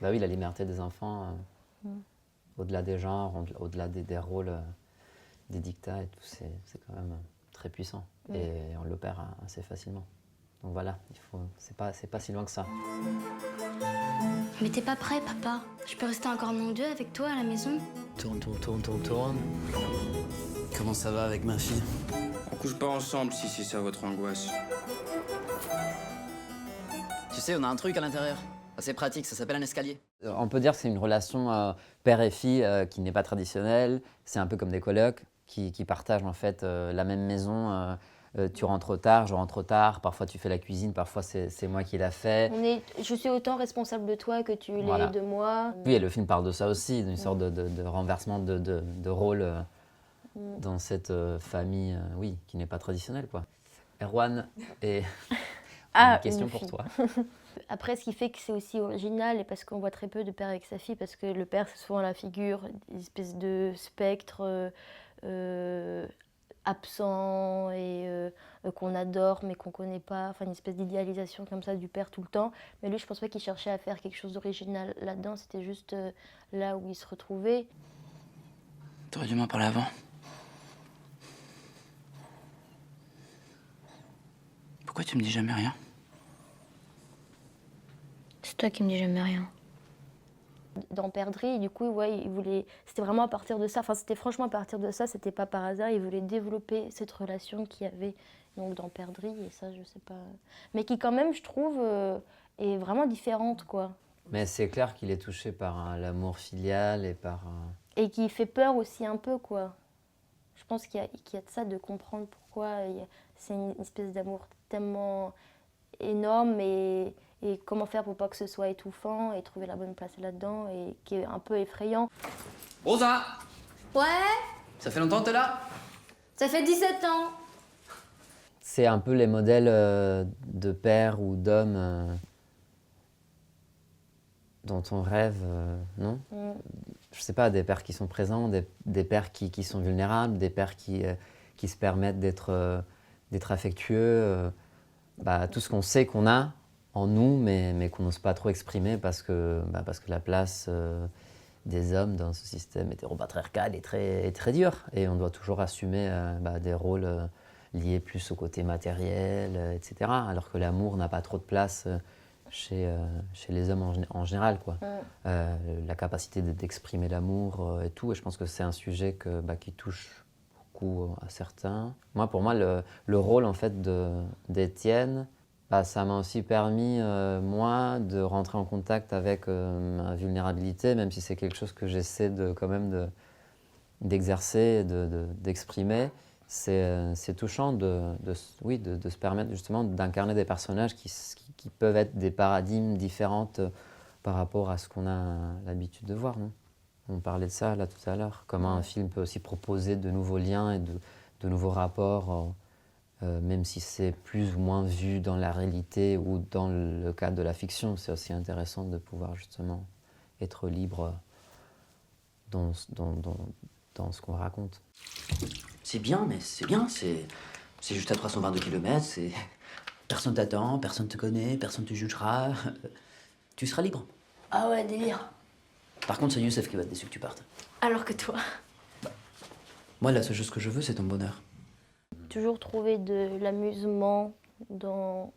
Bah oui, la liberté des enfants, au-delà des genres, au-delà des rôles, des dictats et tout, c'est quand même très puissant. Et on l'opère assez facilement. Donc voilà, c'est pas si loin que ça. Mais t'es pas prêt, papa? Je peux rester encore un an ou deux avec toi à la maison? Tourne. Comment ça va avec ma fille? On couche pas ensemble si c'est ça votre angoisse. Tu sais, on a un truc à l'intérieur. C'est pratique, ça s'appelle un escalier. On peut dire que c'est une relation père et fille qui n'est pas traditionnelle. C'est un peu comme des colocs qui partagent en fait la même maison. Tu rentres tard, je rentre tard. Parfois tu fais la cuisine, parfois c'est moi qui la fais. Je suis autant responsable de toi que tu l'es Voilà. de moi. Oui, et le film parle de ça aussi, d'une sorte de renversement de rôle dans cette famille, oui, qui n'est pas traditionnelle, quoi. Erwan, et une question pour fille. toi. Après, ce qui fait que c'est aussi original, et parce qu'on voit très peu de père avec sa fille, parce que le père, c'est souvent la figure, une espèce de spectre absent et qu'on adore mais qu'on connaît pas, enfin une espèce d'idéalisation comme ça du père tout le temps. Mais lui, je pense pas qu'il cherchait à faire quelque chose d'original là-dedans, c'était juste là où il se retrouvait. T'aurais dû m'en parler avant. Pourquoi tu me dis jamais rien? C'est toi qui me dis jamais rien. Dans Perdrix, du coup, ouais, il voulait. C'était vraiment à partir de ça. Enfin, c'était franchement à partir de ça. C'était pas par hasard. Il voulait développer cette relation qu'il y avait donc dans Perdrix. Et ça, je sais pas. Mais qui, quand même, je trouve, est vraiment différente, quoi. Mais c'est clair qu'il est touché par l'amour filial et par... Et qui fait peur aussi un peu, quoi. Je pense qu'il y a de ça, de comprendre pourquoi c'est une espèce d'amour tellement énorme et comment faire pour pas que ce soit étouffant et trouver la bonne place là-dedans et qui est un peu effrayant. Rosa! Ouais, Ça fait longtemps que t'es là? ça fait 17 ans. C'est un peu les modèles de père ou d'homme dont on rêve, non? Je sais pas, des pères qui sont présents, des pères qui sont vulnérables, des pères qui se permettent d'être affectueux. Tout ce qu'on sait qu'on a en nous, mais qu'on n'ose pas trop exprimer parce que la place des hommes dans ce système hétéropatriarcal est très dure. Et on doit toujours assumer des rôles liés plus au côté matériel, etc. Alors que l'amour n'a pas trop de place chez les hommes en général, quoi. La capacité d'exprimer l'amour et tout. Et je pense que c'est un sujet qui touche beaucoup à certains. Pour moi, le rôle en fait d'Étienne, ça m'a aussi permis, moi, de rentrer en contact avec ma vulnérabilité, même si c'est quelque chose que j'essaie quand même d'exercer, d'exprimer. C'est touchant de se permettre justement d'incarner des personnages qui peuvent être des paradigmes différentes par rapport à ce qu'on a l'habitude de voir, non ? On parlait de ça là tout à l'heure, comment un film peut aussi proposer de nouveaux liens et de nouveaux rapports, même si c'est plus ou moins vu dans la réalité ou dans le cadre de la fiction. C'est aussi intéressant de pouvoir justement être libre dans ce qu'on raconte. C'est bien, mais c'est bien, c'est juste à 322 km, c'est... Personne t'attend, personne te connaît, personne te jugera. Tu seras libre. Ah ouais, délire. Par contre, c'est Youssef qui va être déçu que tu partes. Alors que toi. Moi, la seule chose que je veux, c'est ton bonheur. Toujours trouver de l'amusement dans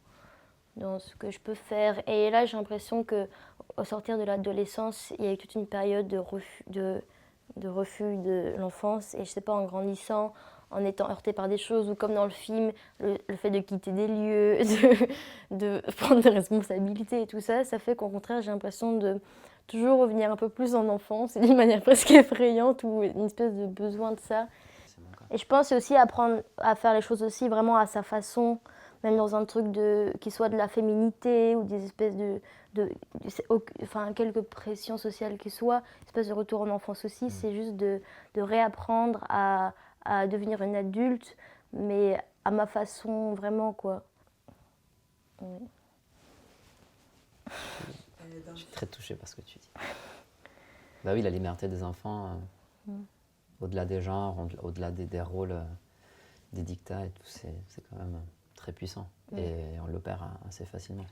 ce que je peux faire. Et là, j'ai l'impression qu'au sortir de l'adolescence, il y a eu toute une période de refus de l'enfance. Et je sais pas, en grandissant, en étant heurté par des choses, ou comme dans le film, le fait de quitter des lieux, de prendre des responsabilités et tout ça, ça fait qu'au contraire, j'ai l'impression de toujours revenir un peu plus en enfance, d'une manière presque effrayante, ou une espèce de besoin de ça. Et je pense aussi apprendre à faire les choses aussi vraiment à sa façon, même dans un truc qui soit de la féminité ou des espèces enfin, quelques pressions sociales qui soient, espèce de retour en enfance aussi, c'est juste de réapprendre à devenir une adulte, mais à ma façon vraiment, quoi. Oui. Je suis très touchée par ce que tu dis. Bah oui, la liberté des enfants, au-delà des genres, au-delà des rôles, des dictats et tout, c'est quand même très puissant. Et on l'opère assez facilement.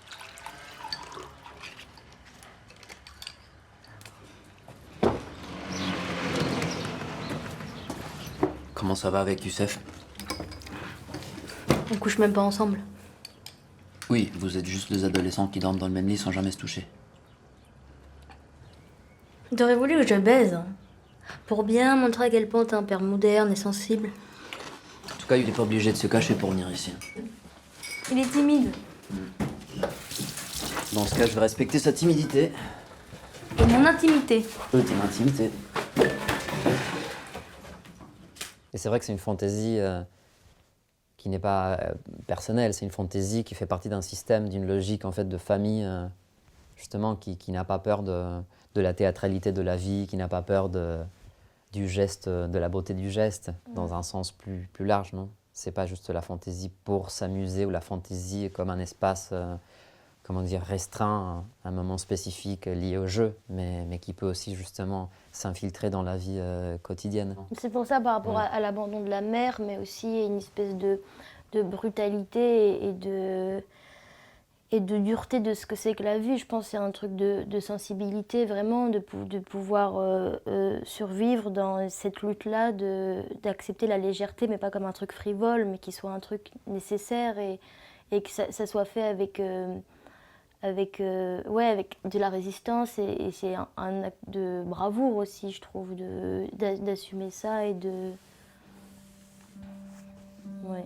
Comment ça va avec Youssef? On couche même pas ensemble. Oui, vous êtes juste deux adolescents qui dorment dans le même lit sans jamais se toucher. T'aurais voulu que je baise, hein, pour bien montrer à quel point t'es un père moderne et sensible. En tout cas, il est pas obligé de se cacher pour venir ici. Il est timide. Dans ce cas, je vais respecter sa timidité. Et mon intimité. Ton intimité. Et c'est vrai que c'est une fantaisie qui n'est pas personnelle, c'est une fantaisie qui fait partie d'un système, d'une logique en fait de famille, justement, qui n'a pas peur de la théâtralité de la vie, qui n'a pas peur du geste, de la beauté du geste, dans un sens plus large, non? C'est pas juste la fantaisie pour s'amuser ou la fantaisie comme un espace, comment dire, restreint à un moment spécifique lié au jeu, mais qui peut aussi justement s'infiltrer dans la vie quotidienne. C'est pour ça, par rapport à l'abandon de la mère, mais aussi une espèce de brutalité et de dureté de ce que c'est que la vie. Je pense que c'est un truc de sensibilité, vraiment, de pouvoir survivre dans cette lutte-là, d'accepter la légèreté, mais pas comme un truc frivole, mais qui soit un truc nécessaire et que ça soit fait avec de la résistance. Et c'est un acte de bravoure aussi, je trouve, d'assumer ça et de... Ouais.